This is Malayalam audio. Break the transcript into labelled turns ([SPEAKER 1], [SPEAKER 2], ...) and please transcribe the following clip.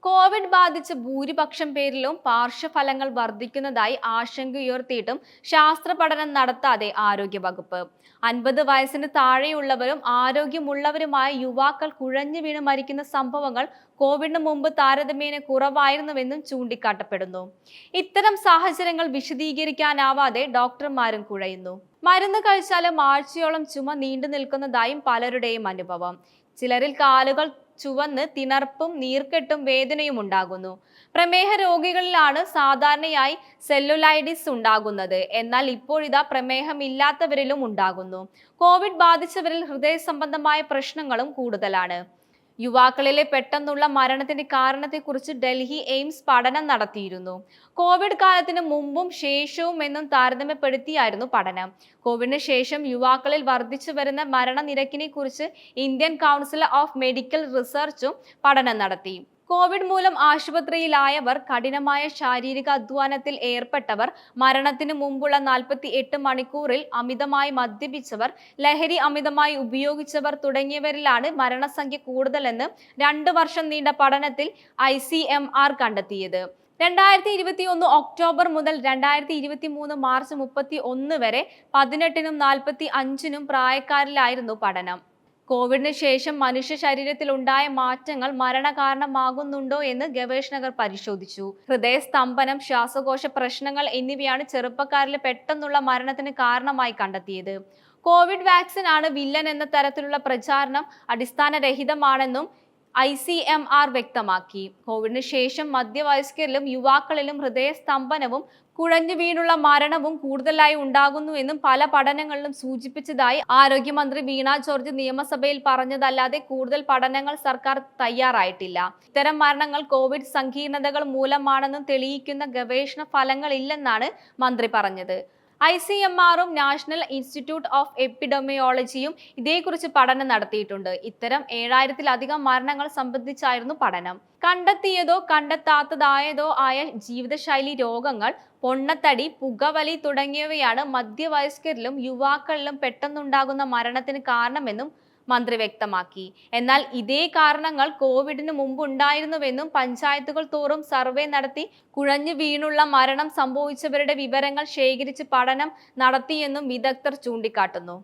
[SPEAKER 1] കോവിഡ് ബാധിച്ച ഭൂരിപക്ഷം പേരിലും പാർശ്വഫലങ്ങൾ വർദ്ധിക്കുന്നതായി ആശങ്കയുയർത്തിയിട്ടും ശാസ്ത്ര പഠനം നടത്താതെ ആരോഗ്യവകുപ്പ്. 50 വയസ്സിന് താഴെയുള്ളവരും ആരോഗ്യമുള്ളവരുമായ യുവാക്കൾ കുഴഞ്ഞു വീണ് മരിക്കുന്ന സംഭവങ്ങൾ കോവിഡിന് മുമ്പ് താരതമ്യേന കുറവായിരുന്നുവെന്നും ചൂണ്ടിക്കാട്ടപ്പെടുന്നു. ഇത്തരം സാഹചര്യങ്ങൾ വിശദീകരിക്കാനാവാതെ ഡോക്ടർമാരും കുഴയുന്നു. മരുന്ന് കഴിച്ചാലും ആഴ്ചയോളം ചുമ നീണ്ടു നിൽക്കുന്നതായും പലരുടെയും അനുഭവം. ചിലരിൽ കാലുകൾ ചുവന്ന് തിണർപ്പും നീർക്കെട്ടും വേദനയും ഉണ്ടാകുന്നു. പ്രമേഹ രോഗികളിലാണ് സാധാരണയായി സെല്ലുലൈറ്റിസ് ഉണ്ടാകുന്നത്. എന്നാൽ ഇപ്പോഴിതാ പ്രമേഹമില്ലാത്തവരിലും ഉണ്ടാകുന്നു. കോവിഡ് ബാധിച്ചവരിൽ ഹൃദയ സംബന്ധമായ പ്രശ്നങ്ങളും കൂടുതലാണ്. യുവാക്കളിലെ പെട്ടെന്നുള്ള മരണത്തിന്റെ കാരണത്തെക്കുറിച്ച് ഡൽഹി എയിംസ് പഠനം നടത്തിയിരുന്നു. കോവിഡ് കാലത്തിന് മുമ്പും ശേഷവും എന്നും താരതമ്യപ്പെടുത്തിയായിരുന്നു പഠനം. കോവിഡിന് ശേഷം യുവാക്കളിൽ വർദ്ധിച്ചു വരുന്ന മരണനിരക്കിനെ കുറിച്ച് ഇന്ത്യൻ കൗൺസിൽ ഓഫ് മെഡിക്കൽ റിസർച്ചും പഠനം നടത്തി. കോവിഡ് മൂലം ആശുപത്രിയിലായവർ, കഠിനമായ ശാരീരിക അധ്വാനത്തിൽ ഏർപ്പെട്ടവർ, മരണത്തിന് മുമ്പുള്ള 48 മണിക്കൂറിൽ അമിതമായി മദ്യപിച്ചവർ, ലഹരി അമിതമായി ഉപയോഗിച്ചവർ തുടങ്ങിയവരിലാണ് മരണസംഖ്യ കൂടുതലെന്ന് 2 വർഷം നീണ്ട പഠനത്തിൽ ICMR കണ്ടെത്തിയത്. 2021 ഒക്ടോബർ മുതൽ 2023 മാർച്ച് 31 വരെ 18-നും 45-നും പ്രായക്കാരിലായിരുന്നു പഠനം. കോവിഡിന് ശേഷം മനുഷ്യ ശരീരത്തിൽ ഉണ്ടായ മാറ്റങ്ങൾ മരണകാരണമാകുന്നുണ്ടോ എന്ന് ഗവേഷകർ പരിശോധിച്ചു. ഹൃദയസ്തംഭനം, ശ്വാസകോശ പ്രശ്നങ്ങൾ എന്നിവയാണ് ചെറുപ്പക്കാരിലെ പെട്ടെന്നുള്ള മരണത്തിന് കാരണമായി കണ്ടെത്തിയത്. കോവിഡ് വാക്സിൻ ആണ് വില്ലൻ എന്ന തരത്തിലുള്ള പ്രചാരണം അടിസ്ഥാനരഹിതമാണെന്നും ICMR വ്യക്തമാക്കി. കോവിഡിന് ശേഷം മധ്യവയസ്കരിലും യുവാക്കളിലും ഹൃദയസ്തംഭനവും കുഴഞ്ഞു വീണുള്ള മരണവും കൂടുതലായി ഉണ്ടാകുന്നുവെന്നും പല പഠനങ്ങളിലും സൂചിപ്പിച്ചതായി ആരോഗ്യമന്ത്രി വീണ ജോർജ് നിയമസഭയിൽ പറഞ്ഞതല്ലാതെ കൂടുതൽ പഠനങ്ങൾ സർക്കാർ തയ്യാറായിട്ടില്ല. ഇത്തരം മരണങ്ങൾ കോവിഡ് സങ്കീർണതകൾ മൂലമാണെന്നും തെളിയിക്കുന്ന ഗവേഷണ ഫലങ്ങളില്ലെന്നാണ് മന്ത്രി പറഞ്ഞത്. ICMRും നാഷണൽ ഇൻസ്റ്റിറ്റ്യൂട്ട് ഓഫ് എപ്പിഡെമിയോളജിയും ഇതേക്കുറിച്ച് പഠനം നടത്തിയിട്ടുണ്ട്. ഇത്തരം 7000-ലധികം മരണങ്ങൾ സംബന്ധിച്ചായിരുന്നു പഠനം. കണ്ടെത്തിയതോ കണ്ടെത്താത്തതായതോ ആയ ജീവിതശൈലി രോഗങ്ങൾ, പൊണ്ണത്തടി, പുകവലി തുടങ്ങിയവയാണ് മധ്യവയസ്കരിലും യുവാക്കളിലും പെട്ടെന്നുണ്ടാകുന്ന മരണത്തിന് കാരണമെന്നും മന്ത്രി വ്യക്തമാക്കി. എന്നാൽ ഇതേ കാരണങ്ങൾ കോവിഡിന് മുമ്പ് ഉണ്ടായിരുന്നുവെന്നും പഞ്ചായത്തുകൾ തോറും സർവേ നടത്തി കുഴഞ്ഞു വീണുള്ള മരണം സംഭവിച്ചവരുടെ വിവരങ്ങൾ ശേഖരിച്ച് പഠനം നടത്തിയെന്നും വിദഗ്ധർ ചൂണ്ടിക്കാട്ടുന്നു.